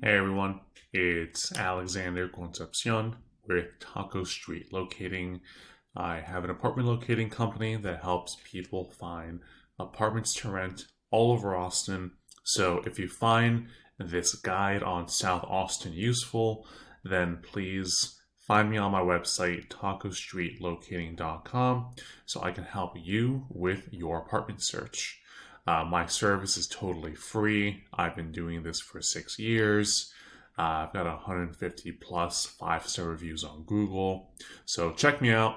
Hey everyone, it's Alexander Concepcion with Taco Street Locating. I have an apartment locating company that helps people find apartments to rent all over Austin. So if you find this guide on South Austin useful, then please find me on my website, tacostreetlocating.com, so I can help you with your apartment search. My service is totally free. I've been doing this for 6 years. I've got 150 plus 5-star reviews on Google. So check me out.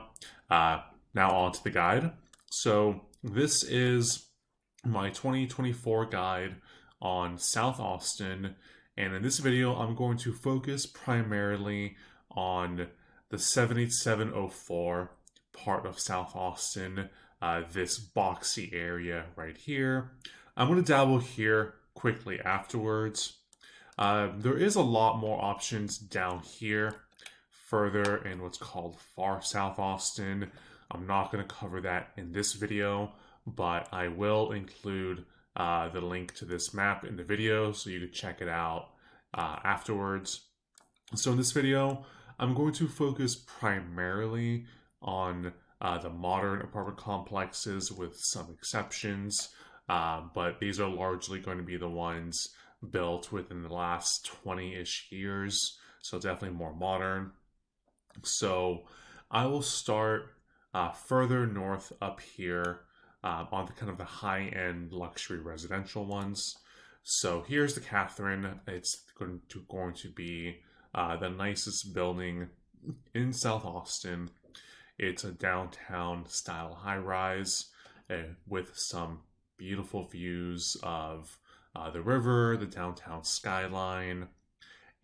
Now on to the guide. So this is my 2024 guide on South Austin. And in this video, I'm going to focus primarily on the 78704 part of South Austin, this boxy area right here. I'm going to dabble here quickly afterwards. There is a lot more options down here, further in what's called Far South Austin. I'm not going to cover that in this video, but I will include the link to this map in the video so you can check it out afterwards. So in this video, I'm going to focus primarily on the modern apartment complexes with some exceptions, but these are largely going to be the ones built within the last 20-ish years, so definitely more modern. So I will start further north up here on the kind of the high-end luxury residential ones. So here's the Catherine. It's going to be the nicest building in South Austin. It's a downtown style high-rise with some beautiful views of the river, the downtown skyline,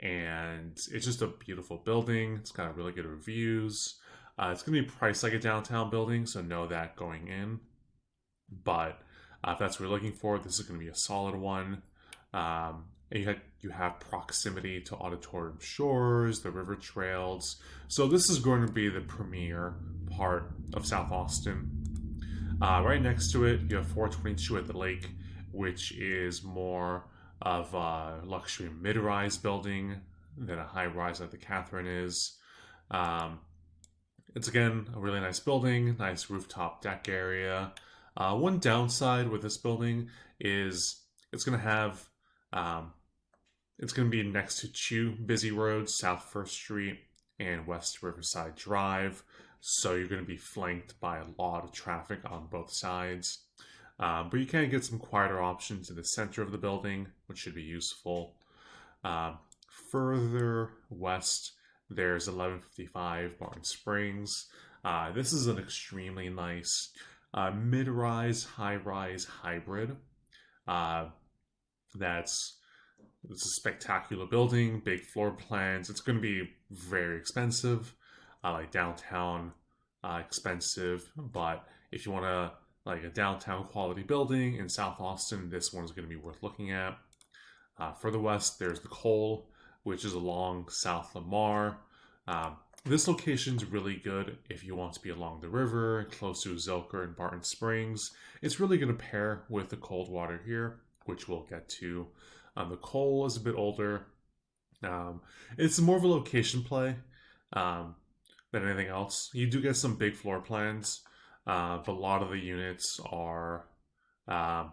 and it's just a beautiful building. It's got really good reviews. It's going to be priced like a downtown building, so know that going in. But if that's what you're looking for, this is going to be a solid one. You have proximity to Auditorium Shores, the river trails. So this is going to be the premier part of South Austin. Right next to it, you have 422 at the Lake, which is more of a luxury mid-rise building than a high-rise like the Catherine is. It's again a really nice building, nice rooftop deck area. One downside with this building is it's going to be next to two busy roads, South First Street and West Riverside Drive. So you're going to be flanked by a lot of traffic on both sides. But you can get some quieter options in the center of the building, which should be useful. Further west, there's 1155 Barton Springs. This is an extremely nice mid-rise, high-rise hybrid. It's a spectacular building, big floor plans. It's going to be very expensive, like downtown expensive. But if you want like a downtown quality building in South Austin, this one is going to be worth looking at. Further west, there's the Cole, which is along South Lamar. This location is really good if you want to be along the river, close to Zilker and Barton Springs. It's really going to pair with the Coldwater here, which we'll get to. The Cole is a bit older. It's more of a location play than anything else. You do get some big floor plans, but a lot of the units are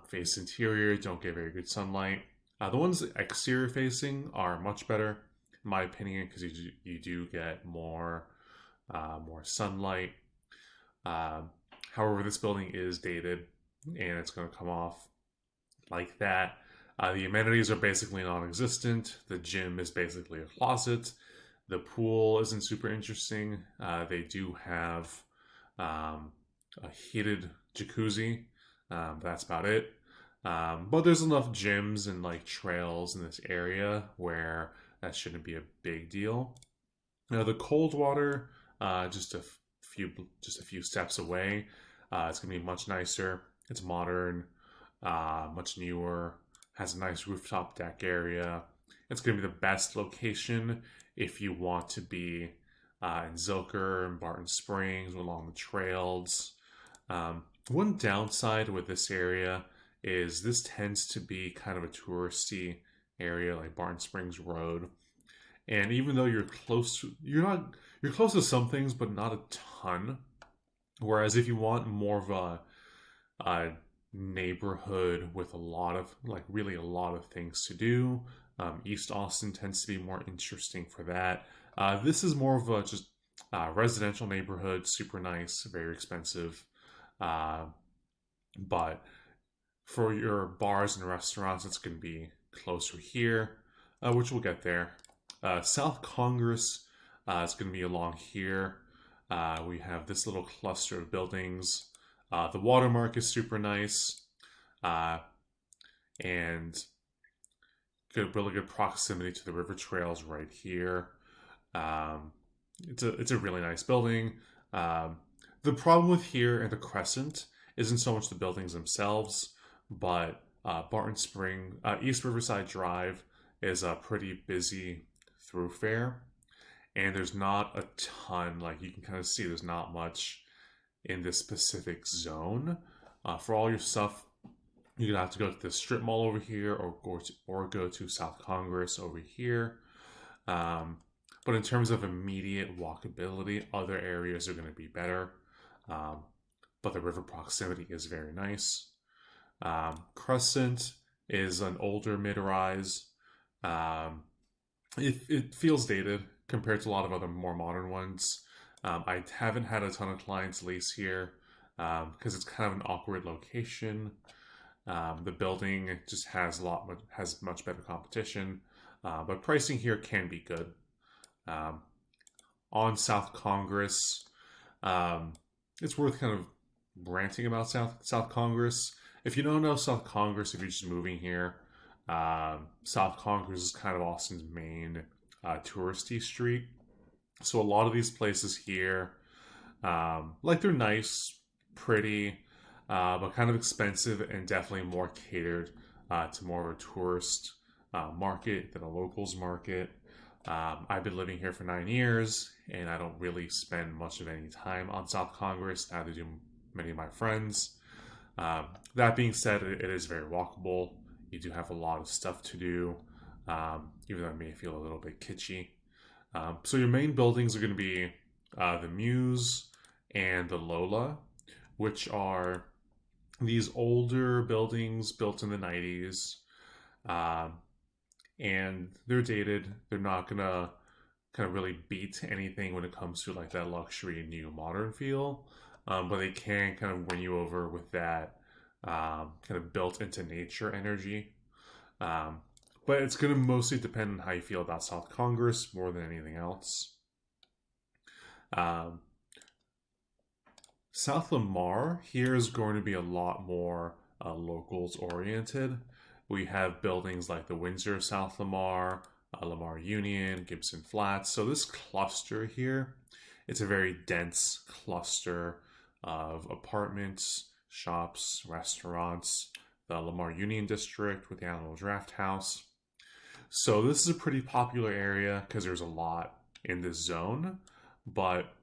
face interior, don't get very good sunlight. The ones exterior facing are much better, in my opinion, because you do get more sunlight. However, this building is dated, and it's going to come off like that. The amenities are basically non-existent. The gym is basically a closet. The pool isn't super interesting. They do have a heated jacuzzi. That's about it. But there's enough gyms and like trails in this area where that shouldn't be a big deal. Now the Coldwater, just a few steps away. It's gonna be much nicer. It's modern, much newer. Has a nice rooftop deck area. It's going to be the best location if you want to be in Zilker and Barton Springs along the trails. One downside with this area is this tends to be kind of a touristy area, like Barton Springs Road. And even though you're close to some things, but not a ton. Whereas if you want more of a neighborhood with a lot of really a lot of things to do, East Austin tends to be more interesting for that. This is more of a just residential neighborhood, super nice, very expensive. Uh, but for your bars and restaurants, it's going to be closer here, which we'll get there. South Congress is going to be along here. We have this little cluster of buildings. The Watermark is super nice, and really good proximity to the river trails right here. It's a really nice building. The problem with here and the Crescent isn't so much the buildings themselves, but Barton Spring, East Riverside Drive is a pretty busy thoroughfare, and there's not a ton. Like you can kind of see, there's not much in this specific zone. For all your stuff, you're gonna have to go to the strip mall over here, or go to South Congress over here. But in terms of immediate walkability, other areas are going to be better. But the river proximity is very nice. Crescent is an older mid-rise. It feels dated compared to a lot of other more modern ones. I haven't had a ton of clients lease here because it's kind of an awkward location. The building just has much better competition, but pricing here can be good. On South Congress, it's worth kind of ranting about South Congress. If you don't know South Congress, if you're just moving here, South Congress is kind of Austin's main touristy street. So a lot of these places here, they're nice, pretty, but kind of expensive and definitely more catered to more of a tourist market than a locals market. I've been living here for 9 years, and I don't really spend much of any time on South Congress, neither do many of my friends. That being said, it is very walkable. You do have a lot of stuff to do, even though it may feel a little bit kitschy. So your main buildings are going to be the Muse and the Lola, which are these older buildings built in the 90s. And they're dated. They're not gonna kind of really beat anything when it comes to like that luxury new modern feel, but they can kind of win you over with that kind of built into nature energy. But it's gonna mostly depend on how you feel about South Congress more than anything else. South Lamar here is going to be a lot more locals oriented. We have buildings like the Windsor South Lamar, Lamar Union, Gibson Flats. So this cluster here, it's a very dense cluster of apartments, shops, restaurants, the Lamar Union District with the Alamo Draft House. So this is a pretty popular area because there's a lot in this zone. But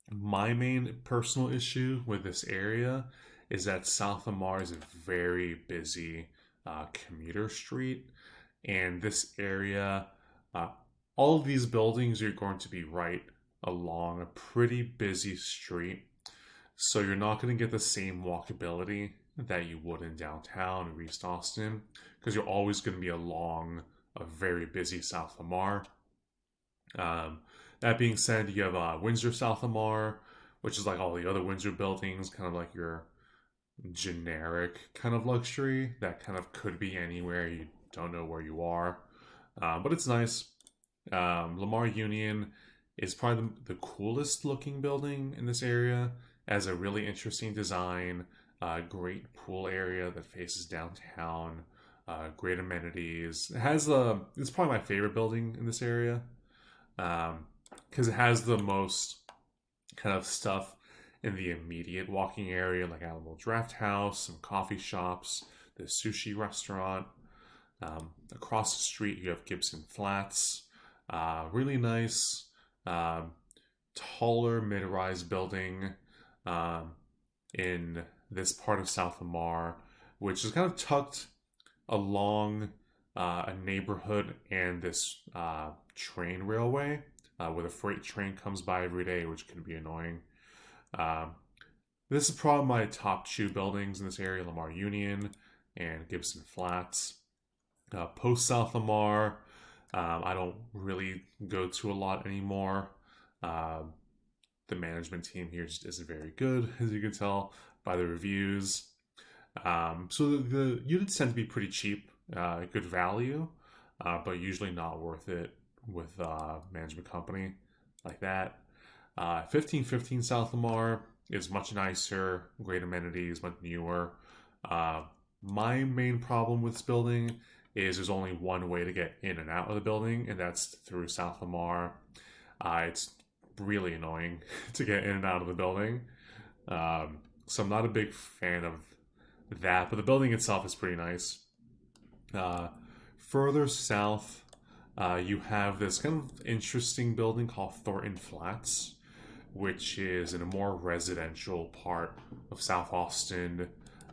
my main personal issue with this area is that South Lamar is a very busy commuter street, and this area, all of these buildings are going to be right along a pretty busy street, so you're not going to get the same walkability that you would in downtown or East Austin, because you're always going to be along a very busy South Lamar. That being said, you have Windsor South Lamar, which is like all the other Windsor buildings, kind of like your generic kind of luxury that kind of could be anywhere. You don't know where you are, but it's nice. Lamar Union is probably the coolest looking building in this area. It has a really interesting design, great pool area that faces downtown, great amenities. It's probably my favorite building in this area because it has the most kind of stuff in the immediate walking area, like Alamo Draft House, some coffee shops, the sushi restaurant. Across the street, you have Gibson Flats. Really nice, taller mid-rise building in this part of South Lamar, which is kind of tucked along a neighborhood and this train railway where the freight train comes by every day, which can be annoying. Um, this is probably my top two buildings in this area: Lamar Union and Gibson Flats. Post South Lamar, I don't really go to a lot anymore. Um, the management team here just isn't very good, as you can tell by the reviews. So the units tend to be pretty cheap, good value, but usually not worth it with management company like that. 1515 South Lamar is much nicer, great amenities, much newer. Uh, my main problem with this building is there's only one way to get in and out of the building, and that's through South Lamar. It's really annoying to get in and out of the building. So I'm not a big fan of that, but the building itself is pretty nice. Uh, Further south, you have this kind of interesting building called Thornton Flats, which is in a more residential part of South Austin.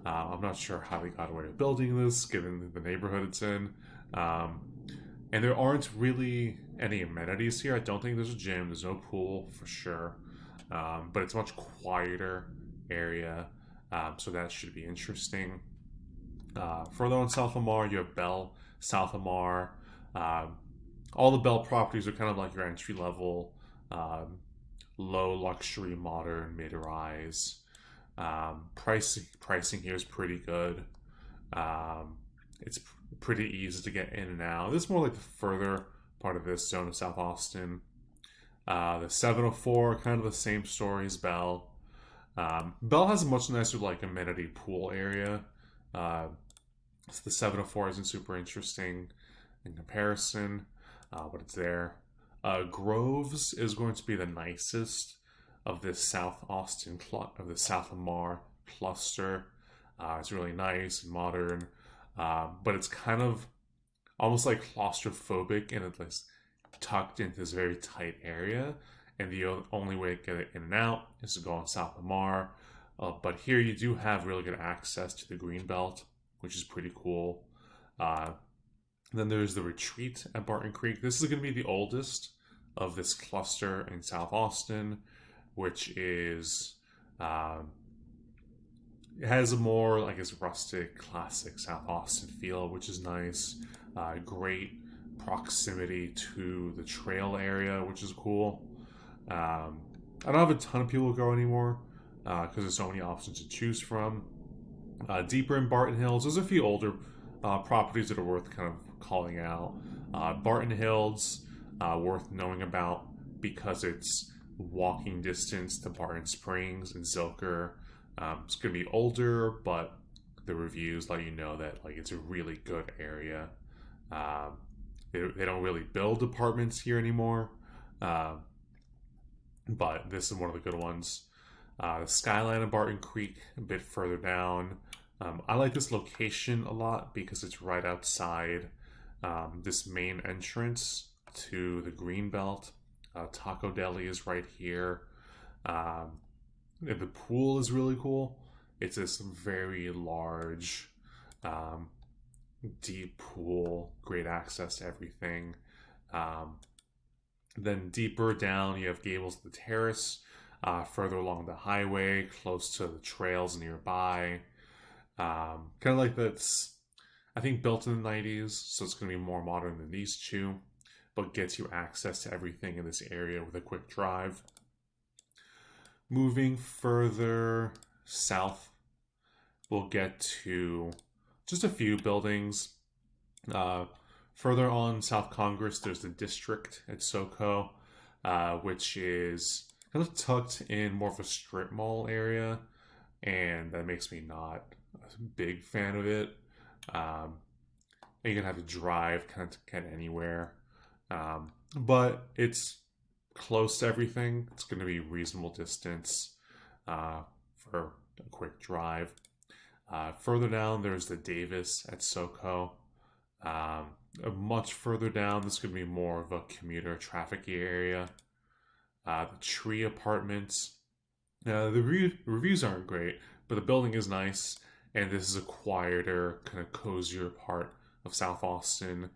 I'm not sure how they got away with building this, given the neighborhood it's in. Um, and there aren't really any amenities here. I don't think there's a gym. There's no pool for sure. But it's a much quieter area. So that should be interesting. Further on South Lamar, you have Bell, South Lamar. Um, all the Bell properties are kind of like your entry level, low luxury, modern, mid rise. Pricing here is pretty good. It's pretty easy to get in and out. This is more like the further part of this zone of South Austin. The 704, kind of the same story as Bell. Bell has a much nicer like amenity pool area. So the 704 isn't super interesting in comparison, but it's there. Groves is going to be the nicest of this South Austin of the South Lamar cluster. It's really nice and modern, but it's kind of almost like claustrophobic, and it's tucked into this very tight area. And the only way to get it in and out is to go on South Lamar. But here you do have really good access to the Greenbelt, which is pretty cool. Then there's the Retreat at Barton Creek. This is going to be the oldest of this cluster in South Austin, which is it has a more, I guess, rustic, classic South Austin feel, which is nice. Great proximity to the trail area, which is cool. I don't have a ton of people go anymore because there's so many options to choose from. Deeper in Barton Hills, there's a few older properties that are worth kind of calling out. Barton Hills, worth knowing about because it's walking distance to Barton Springs and Zilker. It's going to be older, but the reviews let you know that like it's a really good area. They don't really build apartments here anymore, but this is one of the good ones. The Skyline of Barton Creek, a bit further down. I like this location a lot because it's right outside this main entrance to the Greenbelt. Taco Deli is right here. The pool is really cool. It's this very large, deep pool, great access to everything. Then deeper down, you have Gables the Terrace, further along the highway, close to the trails nearby. Kind of like that's, I think, built in the 90s, so it's going to be more modern than these two, but gets you access to everything in this area with a quick drive. Moving further south, we'll get to just a few buildings. Further on South Congress, there's the District at SoCo, which is kind of tucked in more of a strip mall area, and that makes me not a big fan of it. You're gonna have to drive kind of to get anywhere, but it's close to everything. It's going to be reasonable distance for a quick drive. Further down, there's the Davis at SoCo. Much further down, this is going to be more of a commuter traffic area. The Tree Apartments. The reviews aren't great, but the building is nice, and this is a quieter, kind of cozier part of South Austin.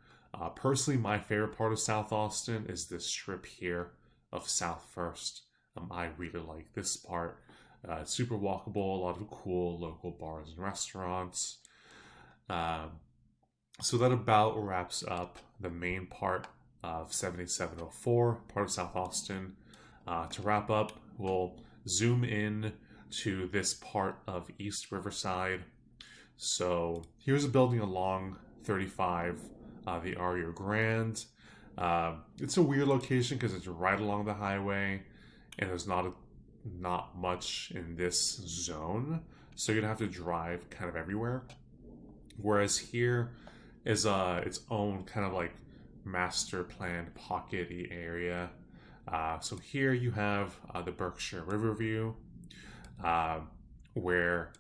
Personally, my favorite part of South Austin is this strip here of South First. I really like this part. It's super walkable, a lot of cool local bars and restaurants. Um, so that about wraps up the main part of 7704, part of South Austin. To wrap up, we'll zoom in to this part of East Riverside. So here's a building along 35, the Ario Grande. It's a weird location because it's right along the highway, and there's not much in this zone, so you're gonna have to drive kind of everywhere. Whereas here is its own kind of like master planned pockety area. So here you have the Berkshire Riverview, uh, where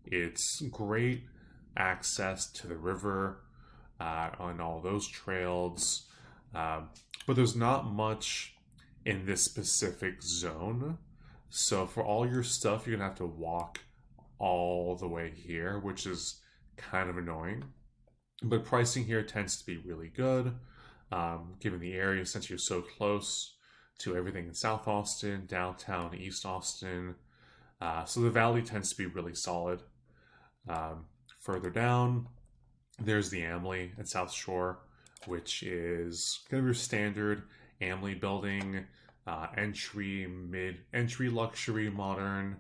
it's great access to the river on all those trails, but there's not much in this specific zone. So for all your stuff, you're gonna have to walk all the way here, which is kind of annoying. But pricing here tends to be really good, given the area, since you're so close to everything in South Austin, downtown, East Austin. So the valley tends to be really solid. Further down, there's the Amley at South Shore, which is kind of your standard Amley building, entry luxury modern,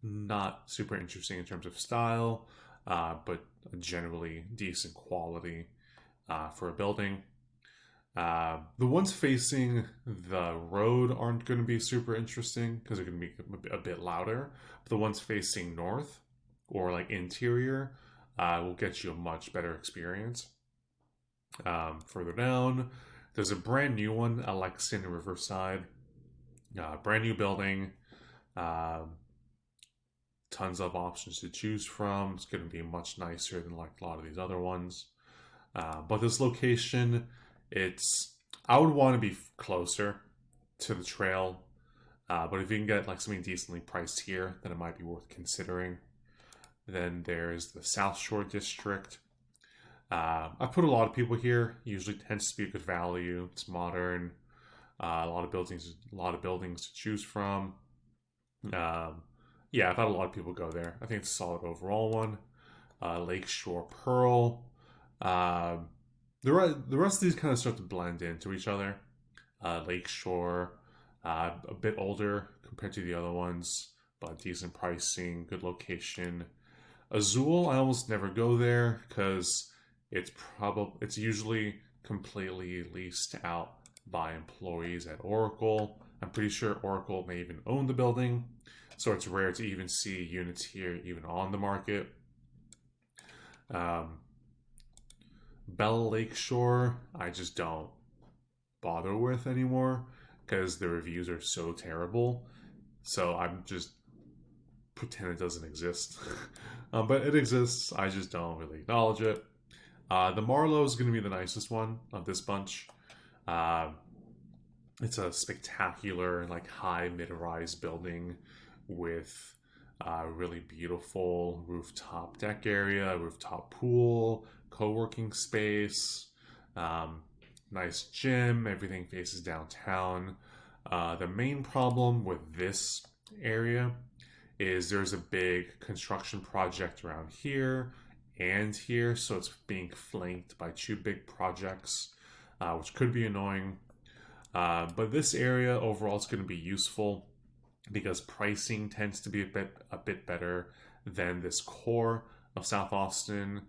not super interesting in terms of style, but generally decent quality for a building. The ones facing the road aren't going to be super interesting because they're going to be a bit louder. But the ones facing north or like interior will get you a much better experience. Further down, there's a brand new one, Alexian Riverside. Brand new building. Tons of options to choose from. It's going to be much nicer than like a lot of these other ones. But this location, I would want to be closer to the trail. But if you can get like something decently priced here, then it might be worth considering. Then there's the South Shore District. I put a lot of people here. Usually tends to be a good value. It's modern. A lot of buildings to choose from. Yeah, I've had a lot of people go there. I think it's a solid overall one. Lakeshore Pearl. The rest of these kind of start to blend into each other. Lakeshore, a bit older compared to the other ones, but decent pricing, good location. Azul, I almost never go there because it's usually completely leased out by employees at Oracle. I'm pretty sure Oracle may even own the building, so it's rare to even see units here even on the market. Bella Lakeshore, I just don't bother with anymore because the reviews are so terrible. So I'm just pretend it doesn't exist. But it exists. I just don't really acknowledge it. The Marlowe is going to be the nicest one of this bunch. It's a spectacular, like high mid-rise building with really beautiful rooftop deck area, rooftop pool, co-working space, nice gym. Everything faces downtown. The main problem with this area is there's a big construction project around here and here, so it's being flanked by two big projects, which could be annoying. But this area overall is going to be useful because pricing tends to be a bit better than this core of South Austin,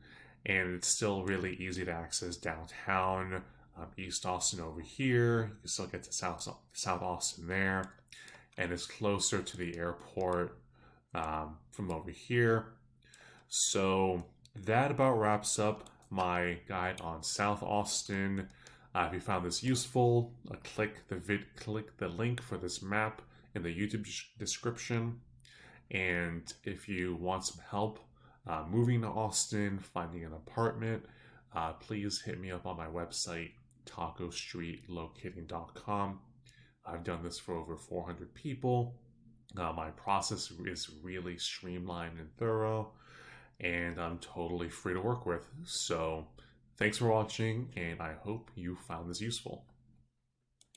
and it's still really easy to access downtown. East Austin over here, you can still get to South Austin there, and it's closer to the airport from over here. So that about wraps up my guide on South Austin. If you found this useful, click the link for this map in the YouTube description. And if you want some help moving to Austin, finding an apartment, please hit me up on my website, tacostreetlocating.com. I've done this for over 400 people. My process is really streamlined and thorough. and I'm totally free to work with. So thanks for watching, and I hope you found this useful.